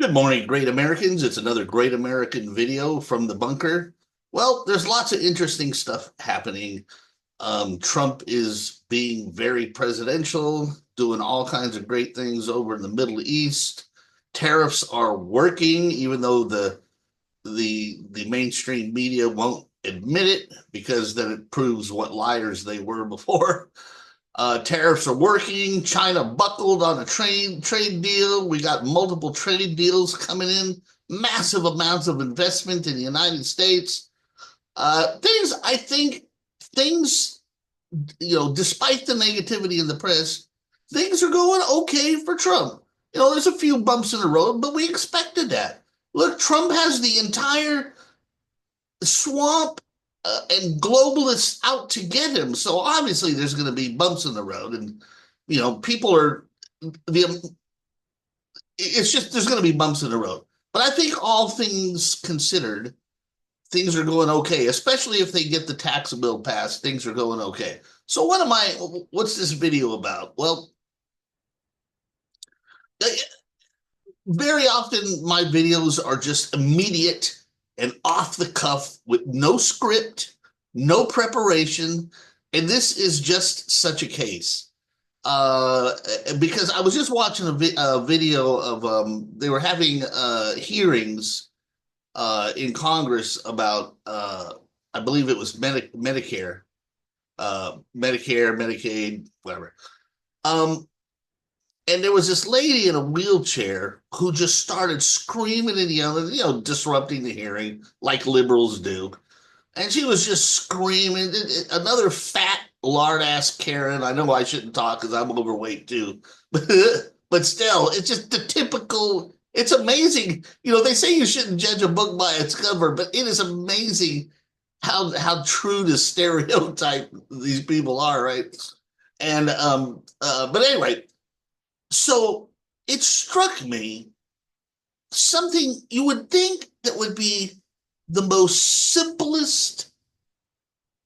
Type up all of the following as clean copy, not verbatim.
Good morning, great Americans. It's another great American video from the bunker. Well, there's lots of interesting stuff happening. Trump is being very presidential, doing all kinds of great things over in the Middle East. Tariffs are working, even though the mainstream media won't admit it, because then it proves what liars they were before. Tariffs are working. China buckled on a trade deal. We got multiple trade deals coming in. Massive amounts of investment in the United States. I think, things, despite the negativity in the press, things are going okay for Trump. There's a few bumps in the road, but we expected that. Look, Trump has the entire swamp and globalists out to get him. So obviously there's going to be bumps in the road, and people are the. It's just there's going to be bumps in the road. But I think all things considered, things are going okay. Especially if they get the tax bill passed, things are going okay. So What's this video about? Well, very often my videos are just immediate and off the cuff with no script, no preparation. And this is just such a case. Because I was just watching a video of they were having hearings in Congress about I believe it was Medicare, Medicare, Medicaid, whatever. Um, and there was this lady in a wheelchair who just started screaming and yelling, disrupting the hearing like liberals do. And she was just screaming. Another fat lard ass Karen. I know I shouldn't talk because I'm overweight too, but still, it's just the typical. It's amazing. They say you shouldn't judge a book by its cover, but it is amazing how true to stereotype these people are, right? And but anyway, so it struck me something you would think that would be the most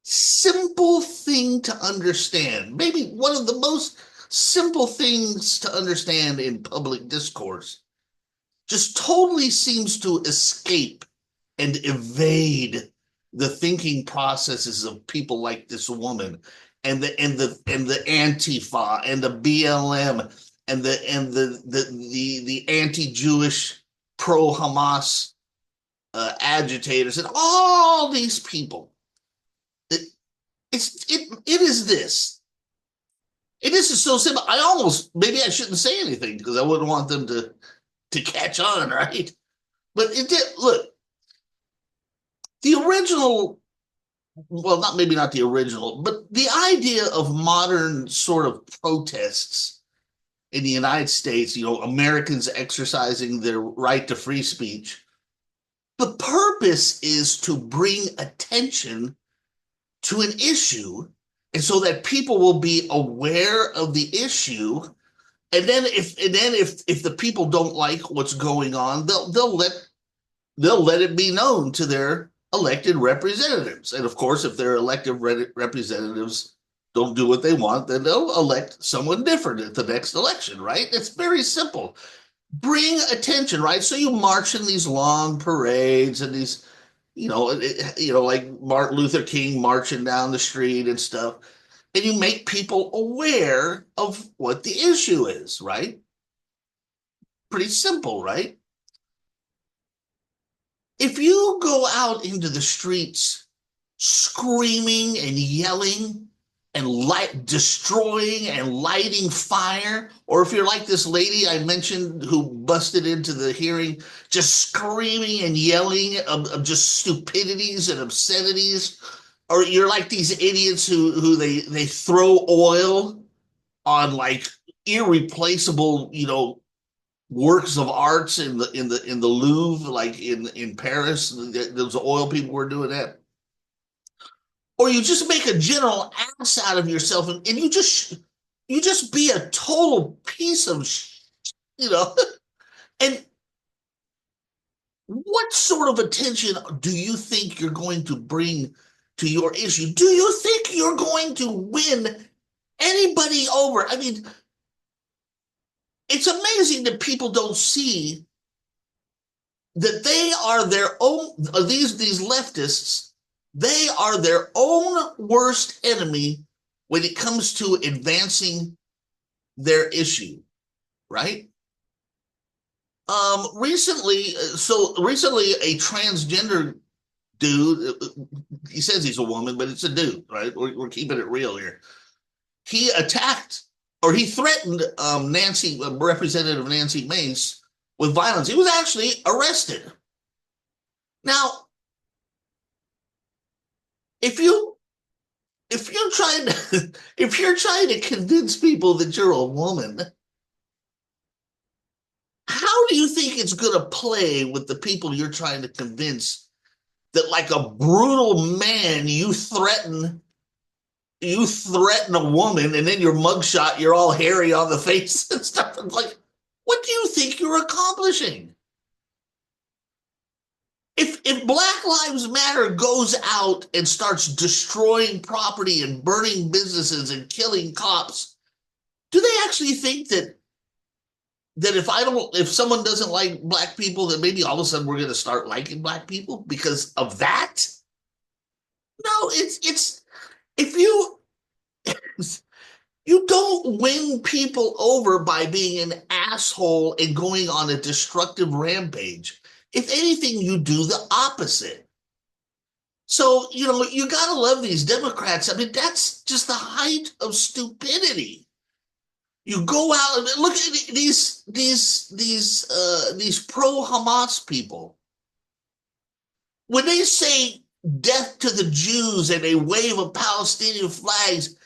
simple thing to understand, maybe one of the most simple things to understand in public discourse, just totally seems to escape and evade the thinking processes of people like this woman and the Antifa and the BLM and the anti-Jewish pro-Hamas agitators and all these people. It is this. This is so simple. I almost maybe I shouldn't say anything because I wouldn't want them to catch on, right? But it did. Look, the original, well, not maybe not the original, but the idea of modern sort of protests in the United States, Americans exercising their right to free speech. The purpose is to bring attention to an issue, and so that people will be aware of the issue. And then if the people don't like what's going on, they'll let it be known to their elected representatives. And of course, if their elected representatives don't do what they want, then they'll elect someone different at the next election, right? It's very simple. Bring attention, right? So you march in these long parades and these, like Martin Luther King marching down the street and stuff, and you make people aware of what the issue is, right? Pretty simple, right? If you go out into the streets screaming and yelling and destroying and lighting fire, or if you're like this lady I mentioned who busted into the hearing, just screaming and yelling of just stupidities and obscenities, or you're like these idiots who they throw oil on like irreplaceable, works of arts in the Louvre, like in Paris. Those oil people were doing that. Or you just make a general ass out of yourself, and you just be a total piece of you know. And what sort of attention do you think you're going to bring to your issue? Do you think you're going to win anybody over? I mean, it's amazing that people don't see that they are their own, these leftists, they are their own worst enemy when it comes to advancing their issue, right? Recently, a transgender dude, he says he's a woman, but it's a dude, right? We're keeping it real here. He attacked or he threatened Representative Nancy Mace with violence. He was actually arrested. Now, if you if you're trying to if you're trying to convince people that you're a woman, how do you think it's going to play with the people you're trying to convince that, like a brutal man, you threaten a woman, and then your mugshot, you're all hairy on the face and stuff. It's like, what do you think you're accomplishing? If Black Lives Matter goes out and starts destroying property and burning businesses and killing cops, do they actually think that if someone doesn't like black people, then maybe all of a sudden we're going to start liking black people because of that? No, it's if you don't win people over by being an asshole and going on a destructive rampage. If anything, you do the opposite. So, you got to love these Democrats. I mean, that's just the height of stupidity. You go out and look at these pro Hamas people. When they say death to the Jews and they wave of Palestinian flags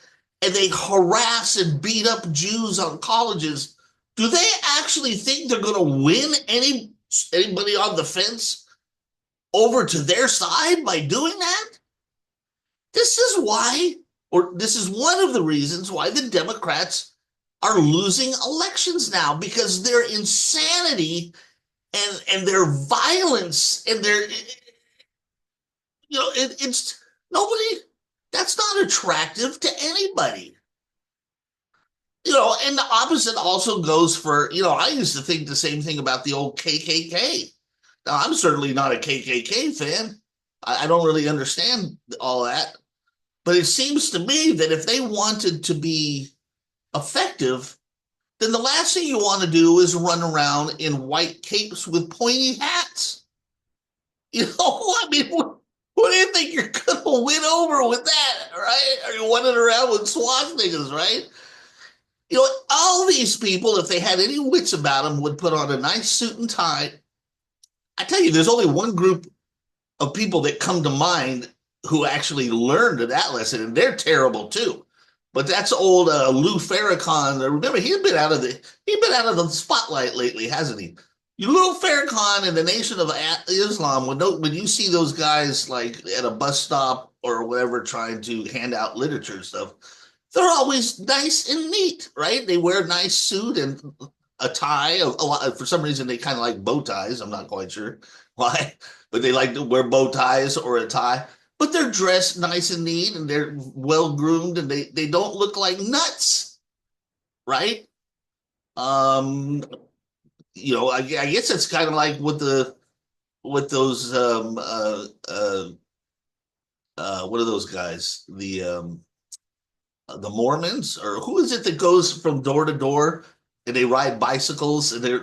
and they harass and beat up Jews on colleges, do they actually think they're going to win anybody on the fence over to their side by doing that? This is why, or this is one of the reasons why the Democrats are losing elections now, because their insanity and their violence and their, it's nobody, that's not attractive to anybody. And the opposite also goes for, I used to think the same thing about the old KKK. Now, I'm certainly not a KKK fan. I don't really understand all that. But it seems to me that if they wanted to be effective, then the last thing you want to do is run around in white capes with pointy hats. I mean, what do you think you're going to win over with that, right? Are you running around with swastikas, right? All these people, if they had any wits about them, would put on a nice suit and tie. I tell you, there's only one group of people that come to mind who actually learned that lesson, and they're terrible too. But that's old Lou Farrakhan. Remember, he's been out of the spotlight lately, hasn't he? Lou Farrakhan and the Nation of Islam. When you see those guys like at a bus stop or whatever trying to hand out literature and stuff, they're always nice and neat, right? They wear a nice suit and a tie. A lot, for some reason, they kind of like bow ties. I'm not quite sure why, but they like to wear bow ties or a tie. But they're dressed nice and neat, and they're well groomed, and they don't look like nuts, right? I guess it's kind of like with those what are those guys? The Mormons, or who is it that goes from door to door and they ride bicycles, and they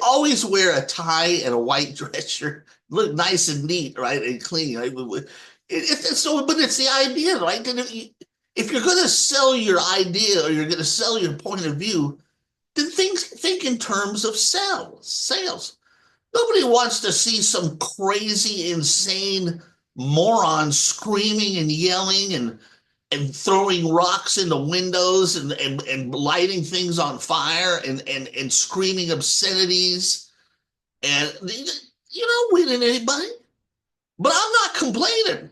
always wear a tie and a white dress shirt, look nice and neat, right, and clean. Right? But it's the idea, right? That if you're going to sell your idea or you're going to sell your point of view, then think in terms of sales. Nobody wants to see some crazy, insane moron screaming and yelling and throwing rocks into windows and lighting things on fire and screaming obscenities. And you're not winning anybody. But I'm not complaining.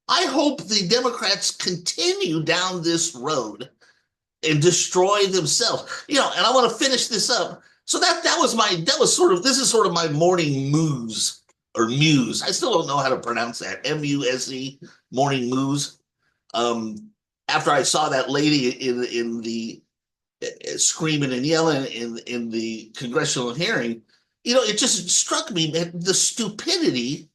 I hope the Democrats continue down this road and destroy themselves. And I want to finish this up. So this is sort of my morning muse or muse. I still don't know how to pronounce that. MUSE, morning muse. After I saw that lady in the screaming and yelling in the congressional hearing, it just struck me, man, the stupidity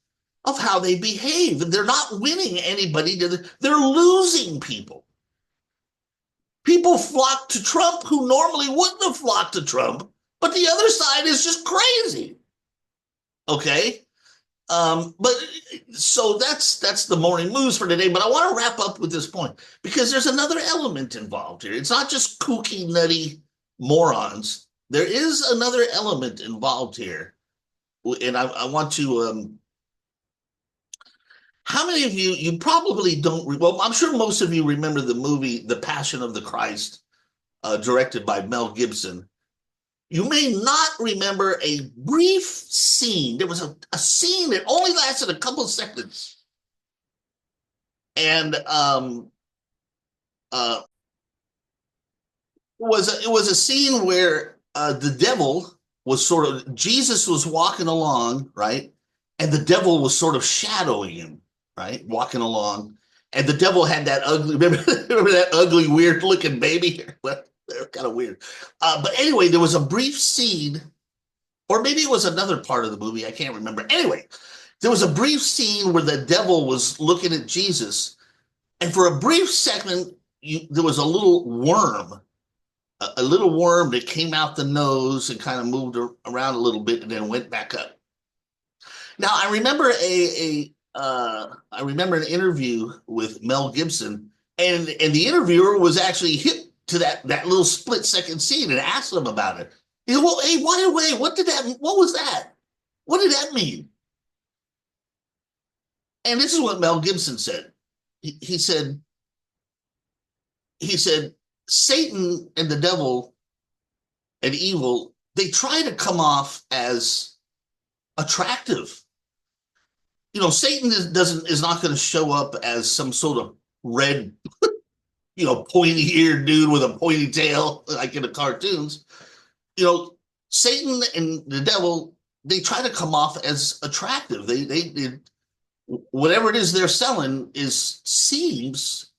of how they behave. They're not winning anybody. They're losing people. People flock to Trump who normally wouldn't have flocked to Trump, but the other side is just crazy. Okay. But so that's the morning news for today. But I want to wrap up with this point because there's another element involved here. It's not just kooky, nutty morons. There is another element involved here, and I want to. How many of you probably don't? Well, I'm sure most of you remember the movie The Passion of the Christ, directed by Mel Gibson. You may not remember a brief scene. There was a scene that only lasted a couple of seconds. And uh, it was a scene where the devil was sort of, Jesus was walking along, right? And the devil was sort of shadowing him, right? Walking along. And the devil had that ugly, remember that ugly, weird looking baby? Well, they're kind of weird. But anyway, there was a brief scene, or maybe it was another part of the movie. I can't remember. Anyway, there was a brief scene where the devil was looking at Jesus. And for a brief second, there was a little worm, a little worm that came out the nose and kind of moved around a little bit and then went back up. Now, I remember I remember an interview with Mel Gibson, and the interviewer was actually hip to that little split second scene and asked him about it. He said, "Well, hey, wait, what did that? What was that? What did that mean?" And this is what Mel Gibson said. He said, Satan and the devil and evil, they try to come off as attractive. Satan is not going to show up as some sort of red, pointy eared dude with a pointy tail like in the cartoons. Satan and the devil, they try to come off as attractive. They whatever it is they're selling seems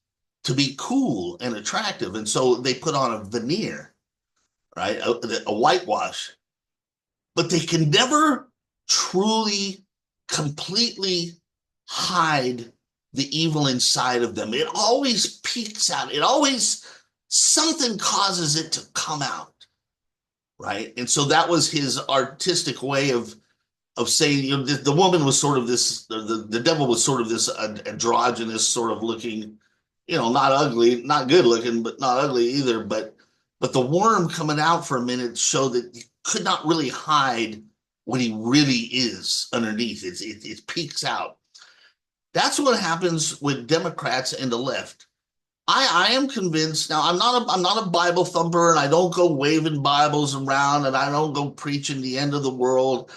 to be cool and attractive, and so they put on a veneer, right, a whitewash, but they can never truly, completely hide the evil inside of them. It always peeks out. It always, something causes it to come out, right? And so that was his artistic way of saying, the woman was sort of this, the devil was sort of this androgynous sort of looking, not ugly, not good looking, but not ugly either. But the worm coming out for a minute showed that he could not really hide what he really is underneath. It peeks out. That's what happens with Democrats and the left. I am convinced. Now, I'm not a Bible thumper, and I don't go waving Bibles around, and I don't go preaching the end of the world.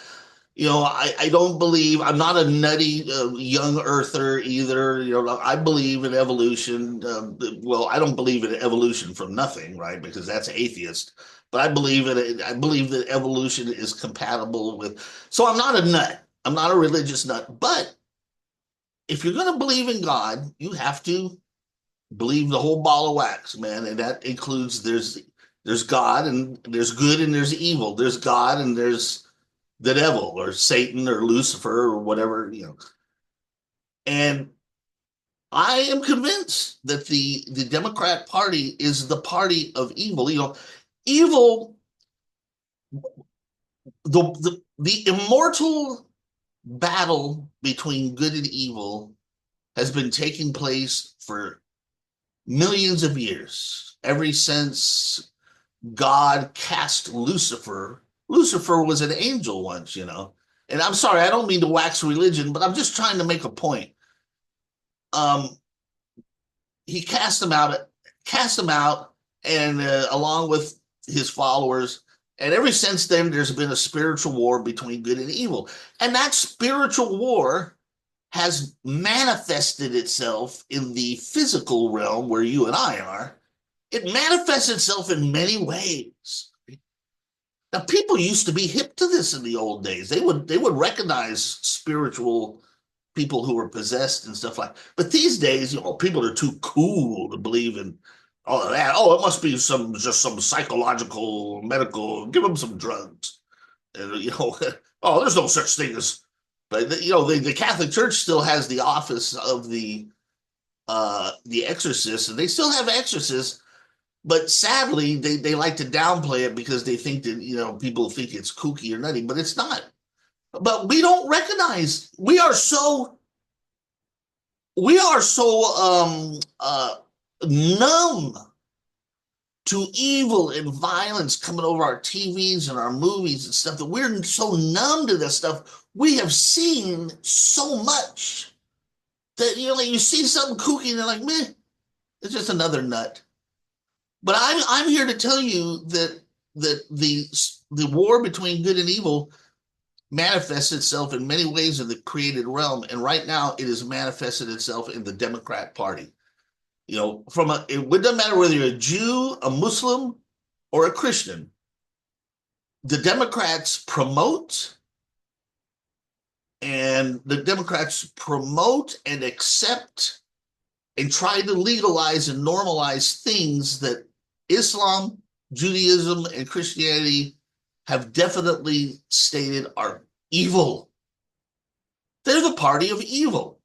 I don't believe. I'm not a nutty young earther either. I believe in evolution. Well, I don't believe in evolution from nothing, right? Because that's atheist. But I believe in it. I believe that evolution is compatible with. So I'm not a nut. I'm not a religious nut. But if you're going to believe in God, you have to believe the whole ball of wax, man. And that includes there's God and there's good and there's evil. There's God and there's the devil or Satan or Lucifer or whatever. And I am convinced that the Democrat Party is the party of evil. Evil, the immortal battle between good and evil has been taking place for millions of years, ever since God cast Lucifer. Lucifer was an angel once, And I'm sorry, I don't mean to wax religion, but I'm just trying to make a point. He cast him out, and along with his followers. And ever since then, there's been a spiritual war between good and evil. And that spiritual war has manifested itself in the physical realm where you and I are. It manifests itself in many ways. Now, people used to be hip to this in the old days. They would recognize spiritual people who were possessed and stuff like that. But these days, people are too cool to believe in all of that. Oh, it must be just some psychological, medical, give them some drugs. And, oh, there's no such thing as, but the Catholic Church still has the office of the exorcist, and they still have exorcists, but sadly they like to downplay it because they think that people think it's kooky or nutty, but it's not. But we don't recognize, we are so numb to evil and violence coming over our TVs and our movies and stuff, that we're so numb to this stuff. We have seen so much that like you see something kooky and you're like, meh, it's just another nut. But I'm here to tell you that the war between good and evil manifests itself in many ways in the created realm, and right now it has manifested itself in the Democrat Party. It doesn't matter whether you're a Jew, a Muslim, or a Christian. The Democrats promote and accept and try to legalize and normalize things that Islam, Judaism, and Christianity have definitely stated are evil. They're the party of evil.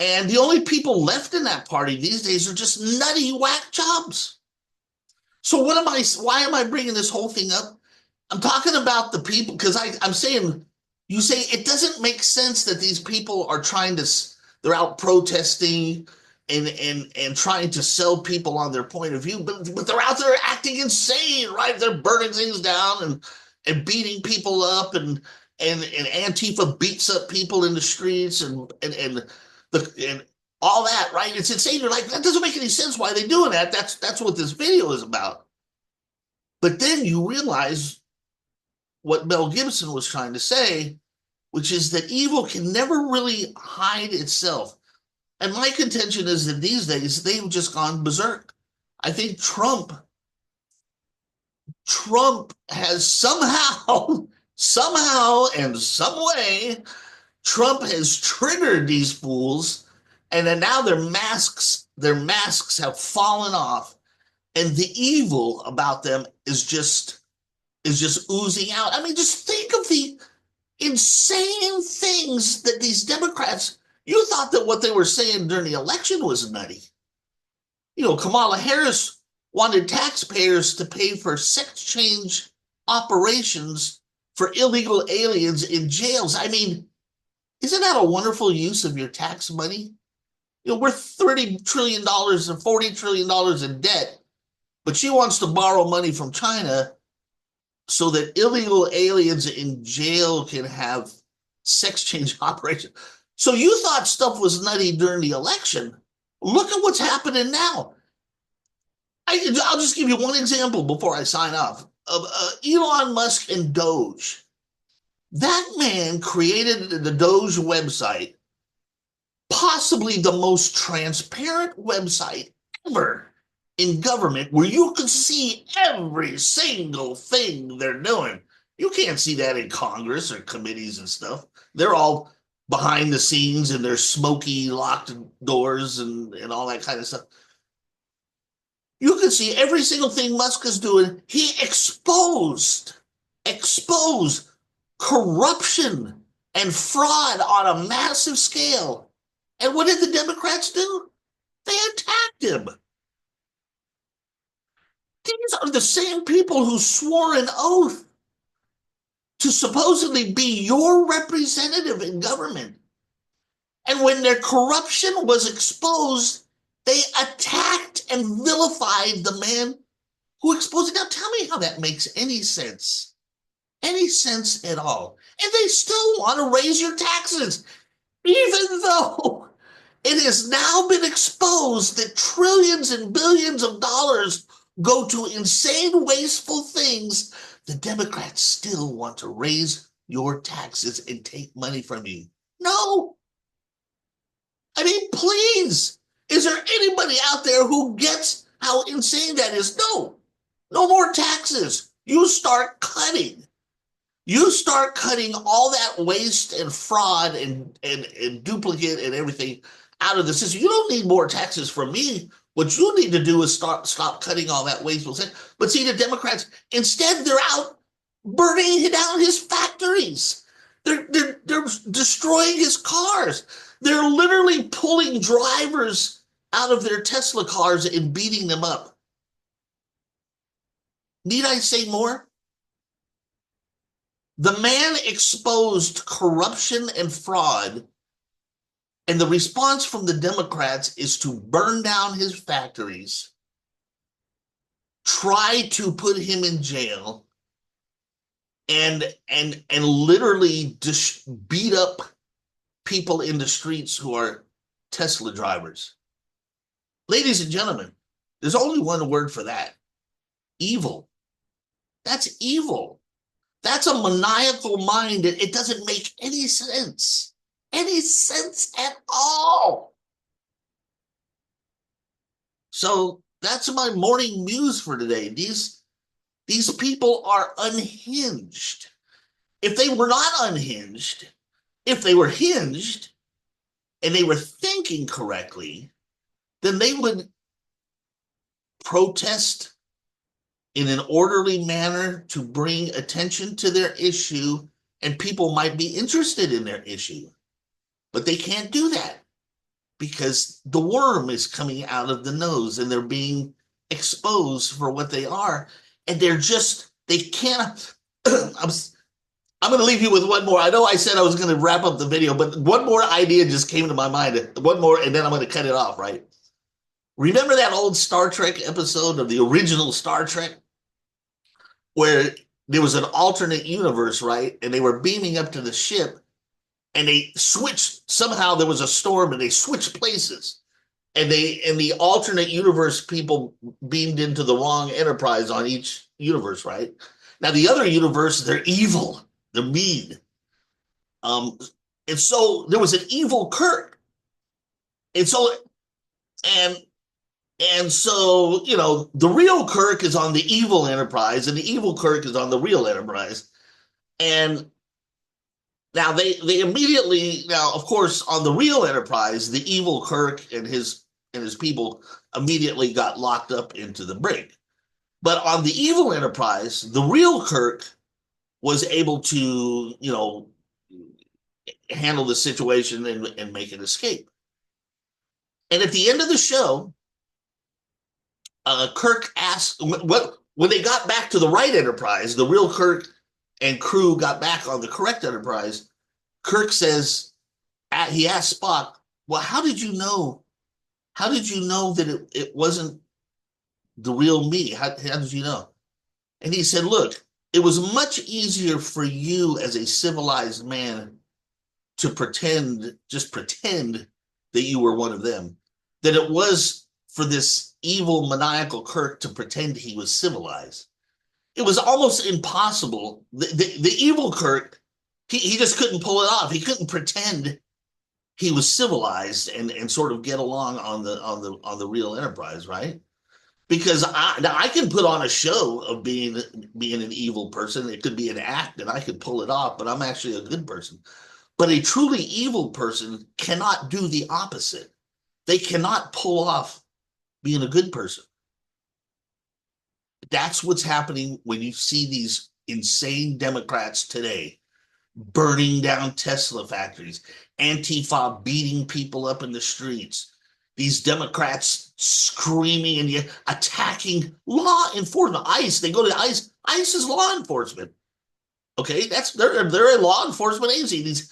And the only people left in that party these days are just nutty whack jobs. So why am I bringing this whole thing up? I'm talking about the people, because I'm saying, you say it doesn't make sense that these people are they're out protesting and trying to sell people on their point of view, but they're out there acting insane, right? They're burning things down and beating people up, and Antifa beats up people in the streets and all that, right? It's insane. You're like, that doesn't make any sense. Why are they doing that? That's what this video is about. But then you realize what Mel Gibson was trying to say, which is that evil can never really hide itself. And my contention is that these days they've just gone berserk. I think Trump has somehow and some way, Trump has triggered these fools, and then now their masks have fallen off, and the evil about them is just oozing out. I mean, just think of the insane things that these Democrats. You thought that what they were saying during the election was nutty. Kamala Harris wanted taxpayers to pay for sex change operations for illegal aliens in jails. I mean, isn't that a wonderful use of your tax money? We're $30 trillion and $40 trillion in debt, but she wants to borrow money from China so that illegal aliens in jail can have sex change operations. So you thought stuff was nutty during the election. Look at what's happening now. I'll just give you one example before I sign off. Elon Musk and Doge. That man created the Doge website, possibly the most transparent website ever in government, where you can see every single thing they're doing. You can't see that in Congress or committees and stuff. They're all behind the scenes in their smoky locked doors and all that kind of stuff. You can see every single thing Musk is doing. He exposed corruption and fraud on a massive scale. And what did the Democrats do? They attacked him. These are the same people who swore an oath to supposedly be your representative in government. And when their corruption was exposed, they attacked and vilified the man who exposed it. Now tell me how that makes any sense at all. And they still want to raise your taxes, even though it has now been exposed that trillions and billions of dollars go to insane, wasteful things. The Democrats still want to raise your taxes and take money from you. No. I mean, please. Is there anybody out there who gets how insane that is? No. No more taxes. You start cutting. You start cutting all that waste and fraud and duplicate and everything out of the system. You don't need more taxes from me. What you need to do is stop cutting all that wasteful stuff. But see, the Democrats, instead, they're out burning down his factories. They're destroying his cars. They're literally pulling drivers out of their Tesla cars and beating them up. Need I say more? The man exposed corruption and fraud, and the response from the Democrats is to burn down his factories, try to put him in jail, and literally just beat up people in the streets who are Tesla drivers. Ladies and gentlemen, there's only one word for that: evil. That's evil. That's a maniacal mind. It doesn't make any sense at all. So that's my morning muse for today. These people are unhinged. If they were not unhinged, if they were hinged and they were thinking correctly, then they would protest in an orderly manner to bring attention to their issue, and people might be interested in their issue. But they can't do that because the worm is coming out of the nose and they're being exposed for what they are. And they can't. I'm going to leave you with one more. I know I said I was going to wrap up the video, but one more idea just came to my mind. One more, and then I'm going to cut it off, right? Remember that old Star Trek episode of the original Star Trek where there was an alternate universe, right? And they were beaming up to the ship and they switched. Somehow there was a storm and they switched places. And the alternate universe people beamed into the wrong Enterprise on each universe, right? Now, the other universe, they're evil. They're mean. And so there was an evil Kirk. And so the real Kirk is on the evil Enterprise, and the evil Kirk is on the real Enterprise. And now they immediately, now of course, on the real Enterprise, the evil Kirk and his people immediately got locked up into the brig. But on the evil Enterprise, the real Kirk was able to, handle the situation and make an escape. And at the end of the show, Kirk asked, when they got back to the right Enterprise, the real Kirk and crew got back on the correct Enterprise. Kirk says, he asked Spock, well, how did you know that it wasn't the real me? How did you know? And he said, look, it was much easier for you as a civilized man to just pretend that you were one of them, than it was for this evil, maniacal Kirk to pretend he was civilized. It was almost impossible. The evil Kirk, he just couldn't pull it off. He couldn't pretend he was civilized and sort of get along on the real Enterprise, right? Because I can put on a show of being an evil person. It could be an act, and I could pull it off, but I'm actually a good person. But a truly evil person cannot do the opposite. They cannot pull off being a good person. That's what's happening when you see these insane Democrats today burning down Tesla factories, Antifa beating people up in the streets, these Democrats screaming and attacking law enforcement. ICE, they go to ICE. ICE is law enforcement. Okay, they're a law enforcement agency.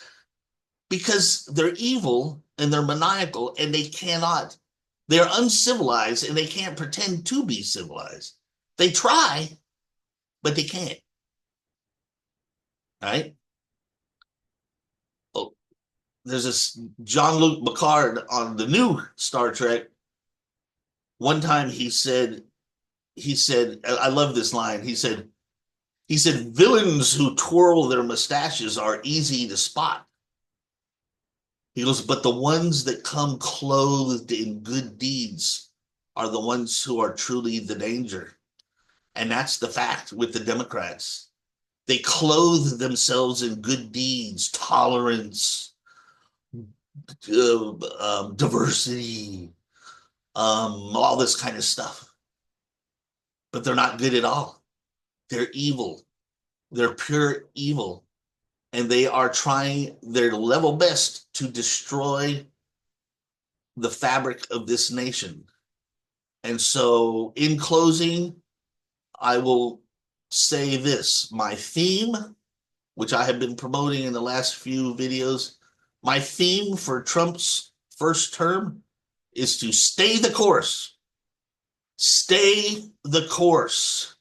Because they're evil and they're maniacal and they're uncivilized and they can't pretend to be civilized. They try, but they can't. Right? Oh, there's this Jean-Luc Picard on the new Star Trek. One time he said, I love this line. He said, villains who twirl their mustaches are easy to spot. He goes, but the ones that come clothed in good deeds are the ones who are truly the danger. And that's the fact with the Democrats. They clothe themselves in good deeds, tolerance, diversity, all this kind of stuff. But they're not good at all. They're evil. They're pure evil. And they are trying their level best to destroy the fabric of this nation. And so, in closing, I will say this. My theme, which I have been promoting in the last few videos, my theme for Trump's first term is to stay the course. Stay the course.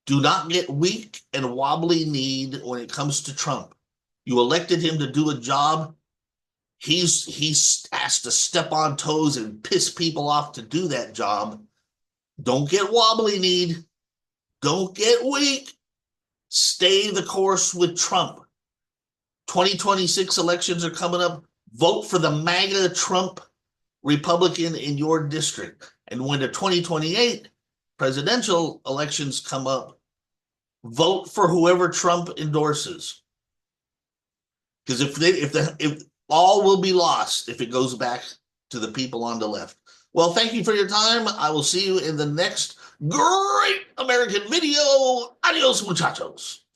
Do not get weak and wobbly kneed when it comes to Trump. You elected him to do a job. He's has to step on toes and piss people off to do that job. Don't get wobbly kneed. Don't get weak. Stay the course with Trump. 2026 elections are coming up. Vote for the MAGA Trump Republican in your district. And when the 2028 presidential elections come up, vote for whoever Trump endorses. Because if all will be lost if it goes back to the people on the left. Well, thank you for your time. I will see you in the next great American video. Adios, muchachos.